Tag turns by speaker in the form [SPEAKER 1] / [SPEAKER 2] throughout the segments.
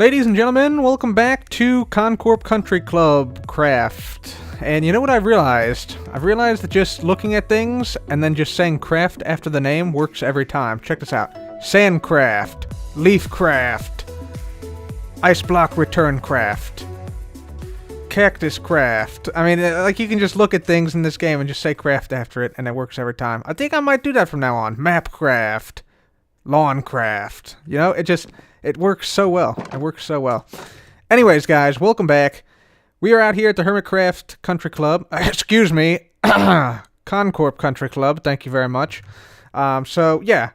[SPEAKER 1] Ladies and gentlemen, welcome back to Corp Country Club Craft. And you know what I've realized? I've realized that just looking at things and then just saying craft after the name works every time. Check this out. Sandcraft, Leafcraft, Ice Block Return Craft, Cactus Craft. I mean, like, you can just look at things in this game and just say craft after it and it works every time. I think I might do that from now on. Mapcraft, Lawncraft. You know, it works so well. It works so well. Anyways, guys, welcome back. We are out here at the Hermitcraft Country Club. Excuse me. Corp Country Club. Thank you very much. So, yeah.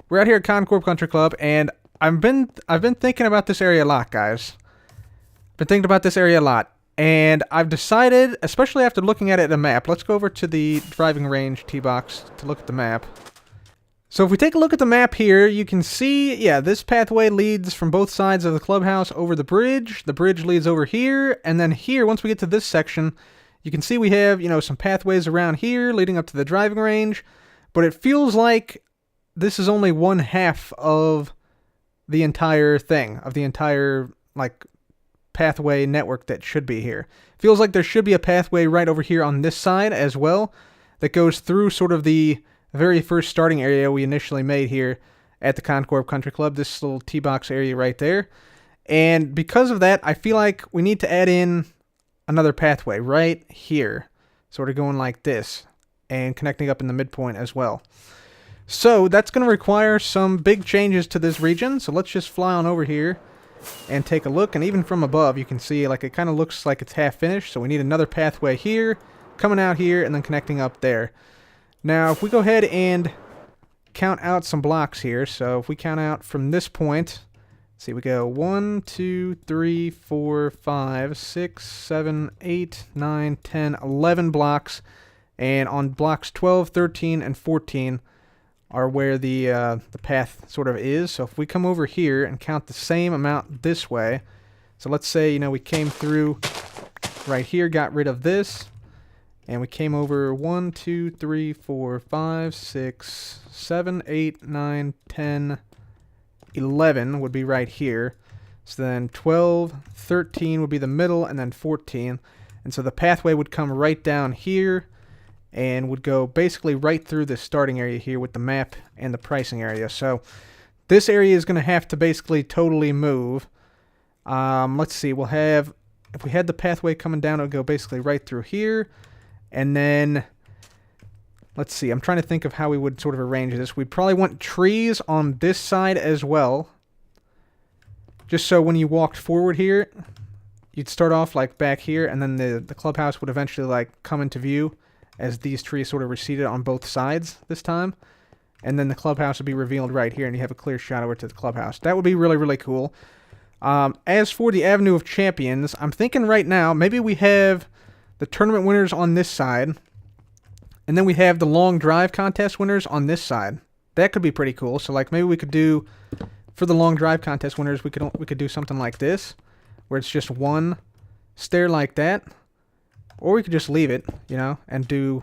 [SPEAKER 1] We're out here at Corp Country Club, and I've been thinking about this area a lot, guys. Been thinking about this area a lot. And I've decided, especially after looking at it in a map, let's go over to the driving range T-box to look at the map. So if we take a look at the map here, you can see, yeah, this pathway leads from both sides of the clubhouse over the bridge. The bridge leads over here, and then here, once we get to this section, you can see we have, you know, some pathways around here leading up to the driving range, but it feels like this is only one half of the entire thing, of the entire, like, pathway network that should be here. Feels like there should be a pathway right over here on this side as well that goes through sort of the very first starting area we initially made here at the Corp Country Club, this little T-box area right there. And because of that, I feel like we need to add in another pathway right here, sort of going like this, and connecting up in the midpoint as well. So that's going to require some big changes to this region, so let's just fly on over here and take a look. And even from above, you can see, like, it kind of looks like it's half finished, so we need another pathway here, coming out here, and then connecting up there. Now, if we go ahead and count out some blocks here, so if we count out from this point, let's see, we go 1, 2, 3, 4, 5, 6, 7, 8, 9, 10, 11 blocks, and on blocks 12, 13, and 14 are where the path sort of is. So if we come over here and count the same amount this way, so let's say, you know, we came through right here, got rid of this, and we came over 1, 2, 3, 4, 5, 6, 7, 8, 9, 10, 11 would be right here. So then 12, 13 would be the middle, and then 14. And so the pathway would come right down here and would go basically right through the starting area here with the map and the pricing area. So this area is going to have to basically totally move. Let's see, we'll have, if we had the pathway coming down, it would go basically right through here. And then, let's see, I'm trying to think of how we would sort of arrange this. We'd probably want trees on this side as well. Just so when you walked forward here, you'd start off like back here, and then the clubhouse would eventually like come into view as these trees sort of receded on both sides this time. And then the clubhouse would be revealed right here, and you have a clear shot over to the clubhouse. That would be really, really cool. As for the Avenue of Champions, I'm thinking right now, maybe we have the tournament winners on this side, and then we have the long drive contest winners on this side. That could be pretty cool. So like maybe we could do, for the long drive contest winners, we could do something like this, where it's just one stair like that, or we could just leave it, you know, and do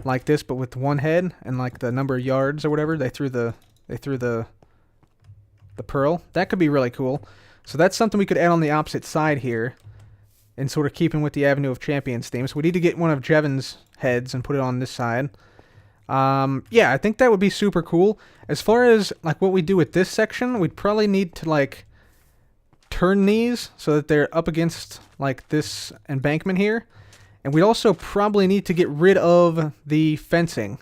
[SPEAKER 1] like this, but with one head and like the number of yards or whatever they threw the pearl. That could be really cool. So that's something we could add on the opposite side here, and sort of keeping with the Avenue of Champions theme. So we need to get one of Jevon's heads and put it on this side. Yeah, I think that would be super cool. As far as like what we do with this section, we'd probably need to like turn these so that they're up against like this embankment here. And we'd also probably need to get rid of the fencing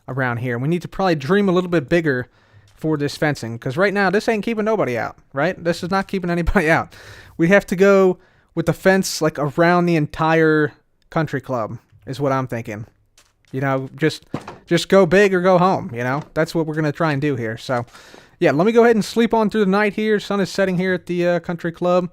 [SPEAKER 1] around here. We need to probably dream a little bit bigger for this fencing, because right now this ain't keeping nobody out, right? This is not keeping anybody out. We have to go with the fence like around the entire country club is what I'm thinking. You know, just go big or go home, you know? That's what we're going to try and do here. So, yeah, let me go ahead and sleep on through the night here. Sun is setting here at the country club,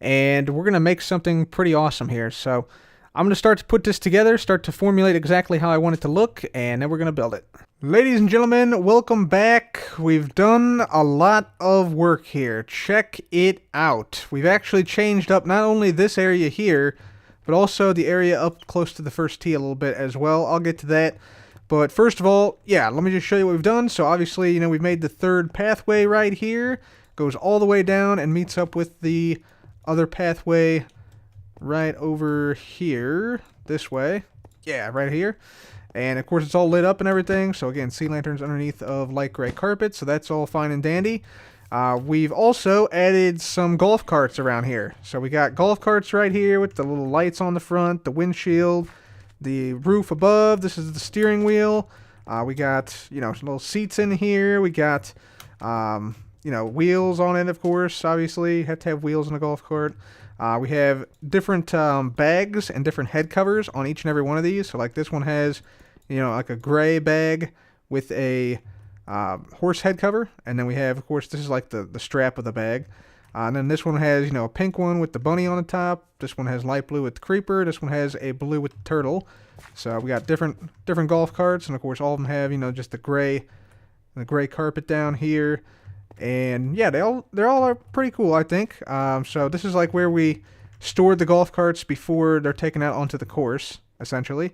[SPEAKER 1] and we're going to make something pretty awesome here. So I'm going to start to put this together, start to formulate exactly how I want it to look, and then we're going to build it. Ladies and gentlemen, welcome back. We've done a lot of work here. Check it out. We've actually changed up not only this area here, but also the area up close to the first tee a little bit as well. I'll get to that. But first of all, yeah, let me just show you what we've done. So obviously, you know, we've made the third pathway right here. goes all the way down and meets up with the other pathway right over here, this way. Yeah, right here. And of course it's all lit up and everything. So again, sea lanterns underneath of light gray carpet, so that's all fine and dandy. We've also added some golf carts around here. So we got golf carts right here with the little lights on the front, the windshield, the roof above. This is the steering wheel. We got, you know, some little seats in here. We got, you know, wheels on it, of course. Obviously, you have to have wheels in a golf cart. We have different bags and different head covers on each and every one of these. So like this one has, you know, like a gray bag with a horse head cover. And then we have, of course, this is like the strap of the bag. And then this one has, you know, a pink one with the bunny on the top. This one has light blue with the creeper. This one has a blue with the turtle. So we got different golf carts. And of course, all of them have, you know, just the gray carpet down here. And yeah, they're all are pretty cool, I think. So this is like where we stored the golf carts before they're taken out onto the course, essentially.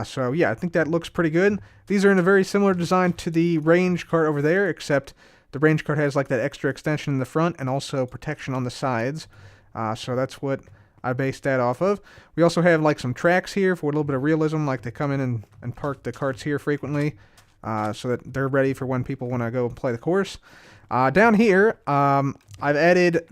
[SPEAKER 1] So yeah, I think that looks pretty good. These are in a very similar design to the range cart over there, except the range cart has like that extra extension in the front and also protection on the sides. So that's what I based that off of. We also have like some tracks here for a little bit of realism, like they come in and park the carts here frequently, so that they're ready for when people want to go play the course. Down here, I've added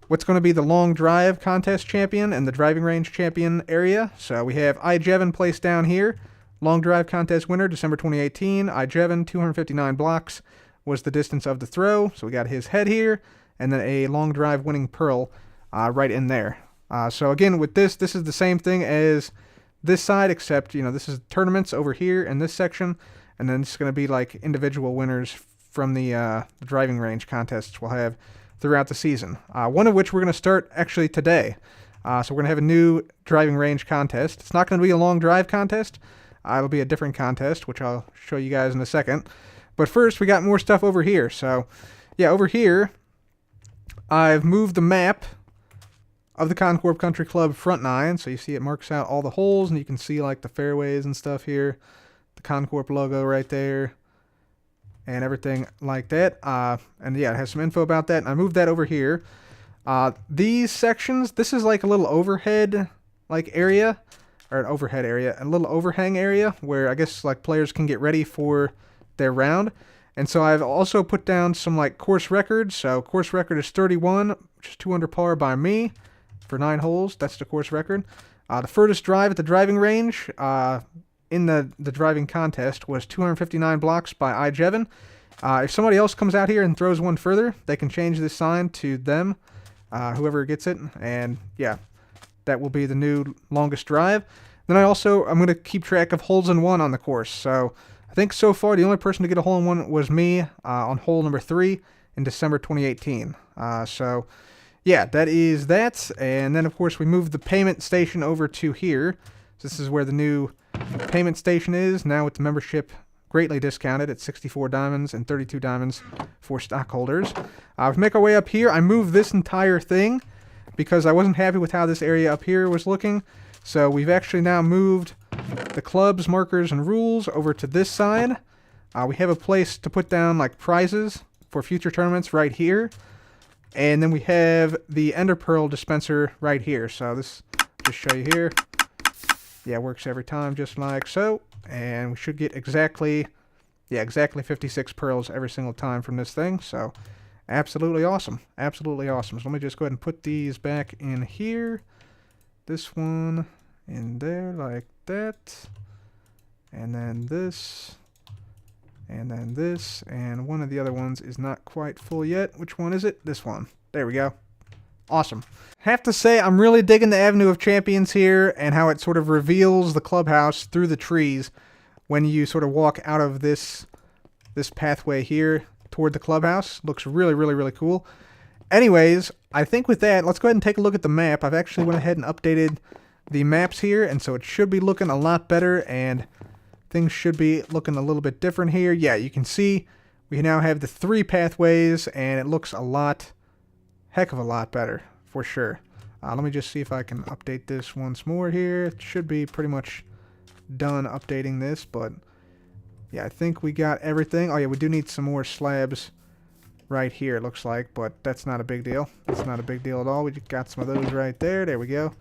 [SPEAKER 1] what's going to be the long drive contest champion and the driving range champion area. So we have Jevin placed down here. Long drive contest winner, December 2018. Jevin, 259 blocks was the distance of the throw. So we got his head here, and then a long drive winning pearl right in there. So again, with this is the same thing as this side, except, you know, this is tournaments over here in this section, and then it's going to be like individual winners from the driving range contests we'll have throughout the season. One of which we're going to start actually today. So we're going to have a new driving range contest. It's not going to be a long drive contest. It'll be a different contest, which I'll show you guys in a second. But first, we got more stuff over here. So, yeah, over here, I've moved the map of the Corp Country Club front nine. So you see it marks out all the holes, and you can see like the fairways and stuff here. The Corp logo right there. And everything like that. And yeah, it has some info about that. And I moved that over here. These sections, this is like a little overhead like area, or an overhead area, a little overhang area where I guess like players can get ready for their round. And so I've also put down some like course records. So course record is 31, which is 2 under par by me for 9 holes. That's the course record. The furthest drive at the driving range, in the driving contest, was 259 blocks by Jevin. If somebody else comes out here and throws one further, they can change this sign to them, whoever gets it, and yeah, that will be the new longest drive. Then I'm going to keep track of holes in one on the course. So I think so far the only person to get a hole in one was me on hole number 3 in December 2018. So yeah, that is that. And then of course we moved the payment station over to here. So this is where the new payment station is now, with the membership greatly discounted at 64 diamonds and 32 diamonds for stockholders. To make our way up here, I moved this entire thing because I wasn't happy with how this area up here was looking. So we've actually now moved the clubs, markers, and rules over to this side. We have a place to put down like prizes for future tournaments right here. And then we have the Ender Pearl dispenser right here. So this, just show you here. Yeah, works every time just like so. And we should get exactly 56 pearls every single time from this thing. So absolutely awesome. Absolutely awesome. So let me just go ahead and put these back in here. This one in there like that. And then this. And then this. And one of the other ones is not quite full yet. Which one is it? This one. There we go. Awesome. Have to say, I'm really digging the Avenue of Champions here and how it sort of reveals the clubhouse through the trees when you sort of walk out of this pathway here toward the clubhouse. Looks really, really, really cool. Anyways, I think with that, let's go ahead and take a look at the map. I've actually went ahead and updated the maps here, and so it should be looking a lot better, and things should be looking a little bit different here. Yeah, you can see we now have the 3 pathways, and it looks heck of a lot better, for sure. Let me just see if I can update this once more here. It should be pretty much done updating this, but yeah, I think we got everything. Oh yeah, we do need some more slabs right here, it looks like, but that's not a big deal. That's not a big deal at all. We just got some of those right there. There we go.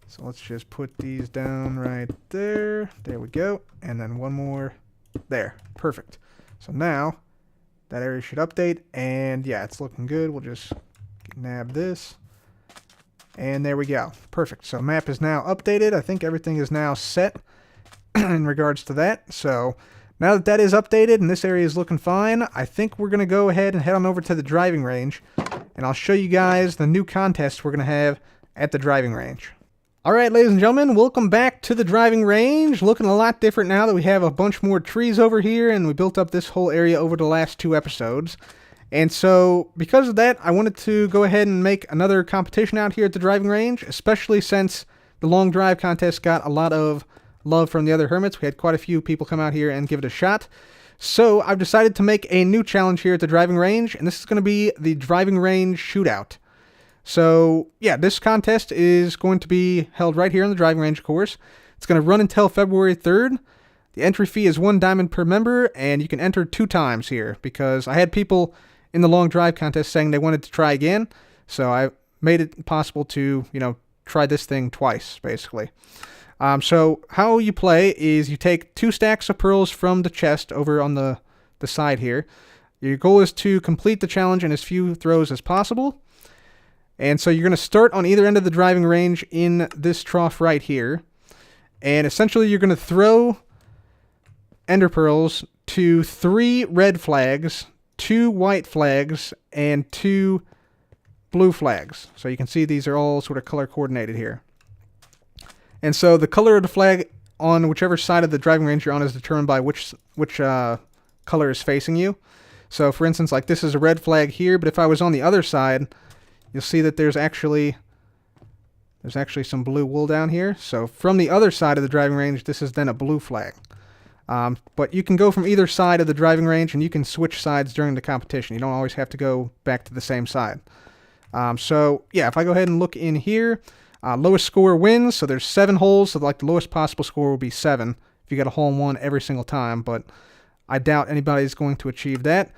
[SPEAKER 1] So let's just put these down right there. There we go. And then one more there. Perfect. So now that area should update, and yeah, it's looking good. We'll just nab this. And there we go. Perfect. So map is now updated. I think everything is now set in regards to that. So now that that is updated and this area is looking fine, I think we're going to go ahead and head on over to the driving range. And I'll show you guys the new contest we're going to have at the driving range. Alright, ladies and gentlemen, welcome back to the driving range. Looking a lot different now that we have a bunch more trees over here and we built up this whole area over the last 2 episodes. And so, because of that, I wanted to go ahead and make another competition out here at the driving range, especially since the long drive contest got a lot of love from the other hermits. We had quite a few people come out here and give it a shot. So, I've decided to make a new challenge here at the driving range, and this is going to be the driving range shootout. So, yeah, this contest is going to be held right here on the driving range, of course. It's going to run until February 3rd. The entry fee is 1 diamond per member, and you can enter 2 times here, because I had people in the long drive contest saying they wanted to try again, so I made it possible to, try this thing twice, basically. So how you play is you take 2 stacks of pearls from the chest over on the side here. Your goal is to complete the challenge in as few throws as possible. And so you're going to start on either end of the driving range in this trough right here. And essentially you're going to throw ender pearls to 3 red flags, 2 white flags, and 2 blue flags. So you can see these are all sort of color coordinated here. And so the color of the flag on whichever side of the driving range you're on is determined by which color is facing you. So for instance, like this is a red flag here, but if I was on the other side, you'll see that there's actually some blue wool down here. So from the other side of the driving range, this is then a blue flag. But you can go from either side of the driving range, and you can switch sides during the competition. You don't always have to go back to the same side. So yeah, if I go ahead and look in here, lowest score wins. So there's 7 holes, so like the lowest possible score will be 7 if you get a hole in one every single time, but I doubt anybody's going to achieve that.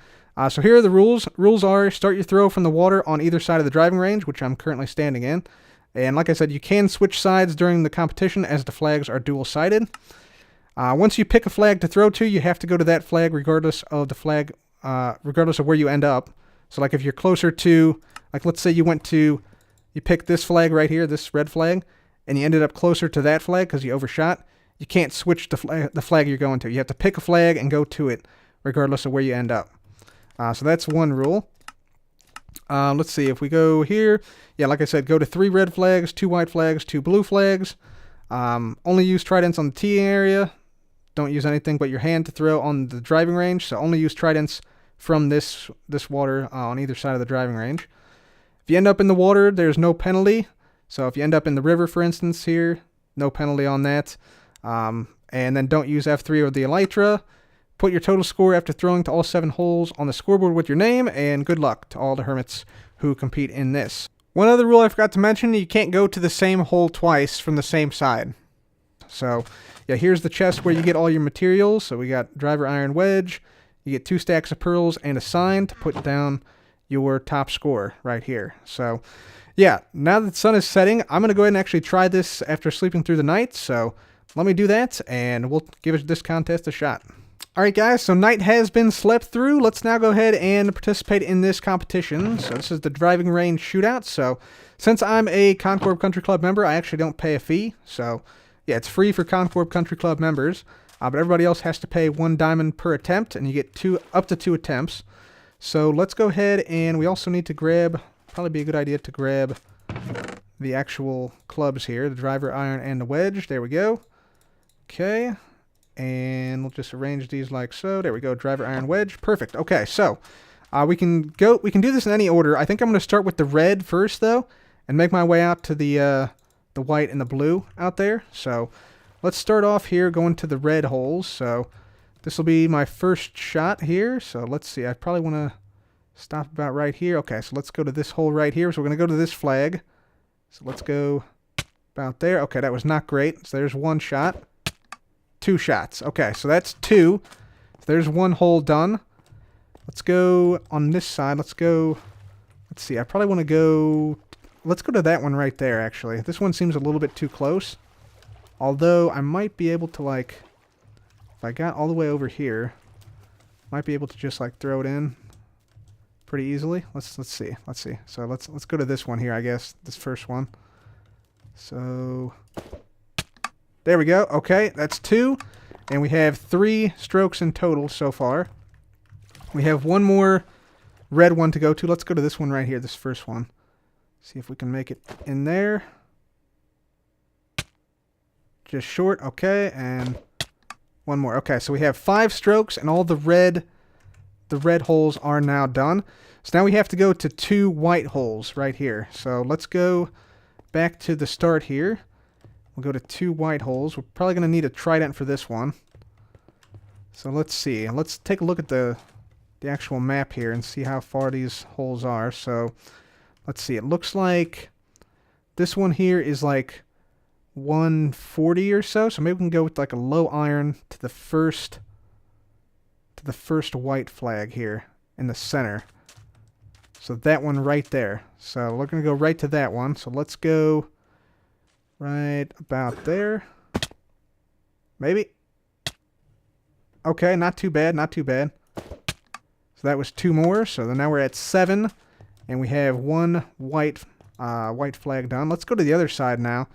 [SPEAKER 1] So here are the rules. Rules are: start your throw from the water on either side of the driving range, which I'm currently standing in. And like I said, you can switch sides during the competition as the flags are dual-sided. Once you pick a flag to throw to, you have to go to that flag regardless of the flag, regardless of where you end up. So like if you're closer to, like let's say you picked this flag right here, this red flag, and you ended up closer to that flag because you overshot, you can't switch the flag you're going to. You have to pick a flag and go to it regardless of where you end up. So that's one rule. Let's see, if we go here, yeah, like I said, go to 3 red flags, 2 white flags, 2 blue flags. Only use tridents on the teeing area. Don't use anything but your hand to throw on the driving range, so only use tridents from this water on either side of the driving range. If you end up in the water, there's no penalty. So if you end up in the river, for instance, here, no penalty on that. And then don't use F3 or the elytra. Put your total score after throwing to all 7 holes on the scoreboard with your name, and good luck to all the hermits who compete in this. One other rule I forgot to mention, you can't go to the same hole twice from the same side. So, yeah, here's the chest where you get all your materials. So we got driver iron wedge, you get 2 stacks of pearls and a sign to put down your top score right here. So, yeah, now that the sun is setting, I'm going to go ahead and actually try this after sleeping through the night. So, let me do that, and we'll give this contest a shot. Alright guys, so night has been slept through. Let's now go ahead and participate in this competition. So this is the driving range shootout. So since I'm a Corp Country Club member, I actually don't pay a fee. So yeah, it's free for Corp Country Club members. But everybody else has to pay 1 diamond per attempt, and you get up to 2 attempts. So let's go ahead, and we also need to grab, probably be a good idea to grab the actual clubs here, the driver iron and the wedge. There we go. Okay. And we'll just arrange these like so. There we go, driver iron wedge. Perfect. Okay, so we can do this in any order. I think I'm going to start with the red first though, and make my way out to the white and the blue out there. So let's start off here going to the red holes. So this will be my first shot here. So let's see. I probably want to stop about right here. Okay, so let's go to this hole right here. So we're going to go to this flag. So let's go about there. Okay, that was not great. So there's 1 shot. 2 shots. Okay, so that's 2. So there's 1 hole done. Let's go on this side. Let's see, I probably want to go... Let's go to that one right there, actually. This one seems a little bit too close. Although, I might be able to, like... If I got all the way over here, might be able to just, like, throw it in pretty easily. Let's see. So, let's go to this one here, I guess. This first one. So... There we go. Okay, that's 2. And we have 3 strokes in total so far. We have one more red one to go to. Let's go to this one right here, this first one. See if we can make it in there. Just short. Okay, and one more. Okay, so we have 5 strokes, and all the red holes are now done. So now we have to go to 2 white holes right here. So let's go back to the start here. We'll go to 2 white holes. We're probably going to need a trident for this one. So let's see. Let's take a look at the actual map here and see how far these holes are. So let's see. It looks like this one here is like 140 or so. So maybe we can go with like a low iron to the first white flag here in the center. So that one right there. So we're going to go right to that one. So let's go right about there. Maybe. Okay, not too bad, not too bad. So that was 2 more. So then now we're at 7, and we have 1 white flag done. Let's go to the other side now.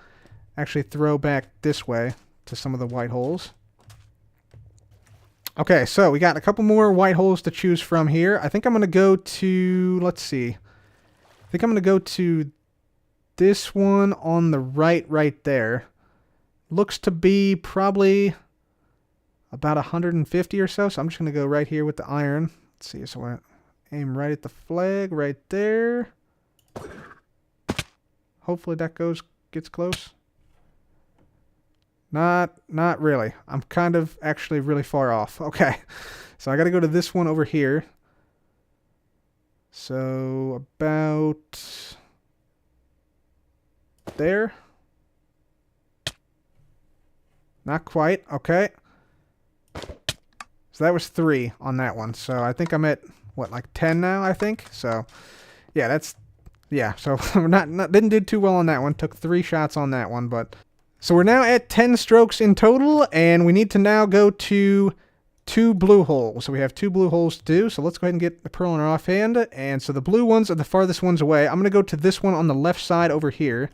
[SPEAKER 1] Actually throw back this way to some of the white holes. Okay, so we got a couple more white holes to choose from here. I think I'm going to go to, let's see. I think I'm going to go to this one on the right there. Looks to be probably about 150 or so. So I'm just going to go right here with the iron. Let's see, so I aim right at the flag right there. Hopefully that gets close. Not really. I'm kind of actually really far off. Okay. So I got to go to this one over here. So about there. Not quite. Okay. So that was 3 on that one. So I think I'm at, what, like 10 now, I think? So, yeah, so we're didn't do too well on that one. Took 3 shots on that one, but... So we're now at 10 strokes in total, and we need to now go to 2 blue holes. So we have 2 blue holes to do, so let's go ahead and get the pearl in our offhand. And so the blue ones are the farthest ones away. I'm going to go to this one on the left side over here,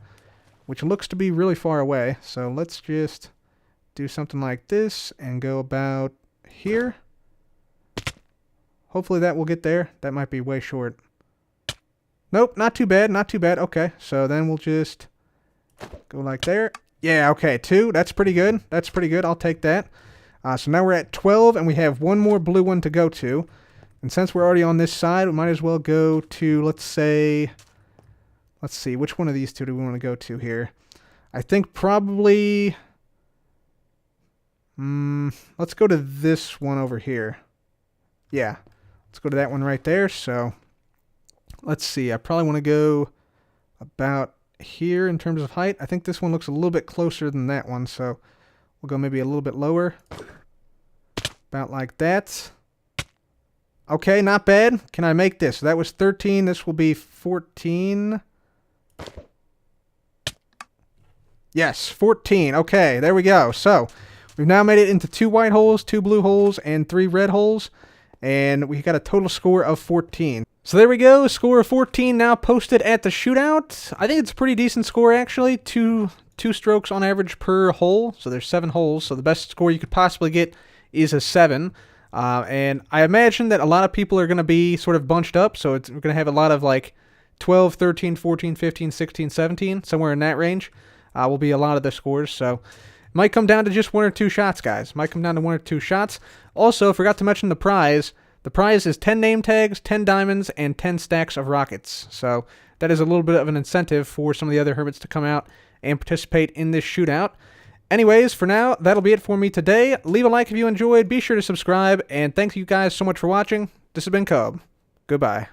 [SPEAKER 1] which looks to be really far away. So let's just do something like this and go about here. Hopefully that will get there. That might be way short. Nope, not too bad, not too bad. Okay, so then we'll just go like there. Yeah, okay, 2. That's pretty good. That's pretty good. I'll take that. So now we're at 12, and we have 1 more blue one to go to. And since we're already on this side, we might as well go to, let's see, which one of these 2 do we want to go to here? I think probably... let's go to this one over here. Yeah, let's go to that one right there. So, let's see. I probably want to go about here in terms of height. I think this one looks a little bit closer than that one, so we'll go maybe a little bit lower. About like that. Okay, not bad. Can I make this? So that was 13. This will be 14. Yes, 14. Okay, there we go. So, we've now made it into 2 white holes, 2 blue holes, and 3 red holes. And we got a total score of 14. So there we go, score of 14 now posted at the shootout. I think it's a pretty decent score, actually. Two strokes on average per hole. So there's 7 holes, so the best score you could possibly get is a 7. And I imagine that a lot of people are going to be sort of bunched up, so we're going to have a lot of like 12, 13, 14, 15, 16, 17, somewhere in that range will be a lot of the scores. So it might come down to just 1 or 2 shots, guys. Might come down to 1 or 2 shots. Also, forgot to mention the prize. The prize is 10 name tags, 10 diamonds, and 10 stacks of rockets. So that is a little bit of an incentive for some of the other hermits to come out and participate in this shootout. Anyways, for now, that'll be it for me today. Leave a like if you enjoyed. Be sure to subscribe. And thank you guys so much for watching. This has been Cub. Goodbye.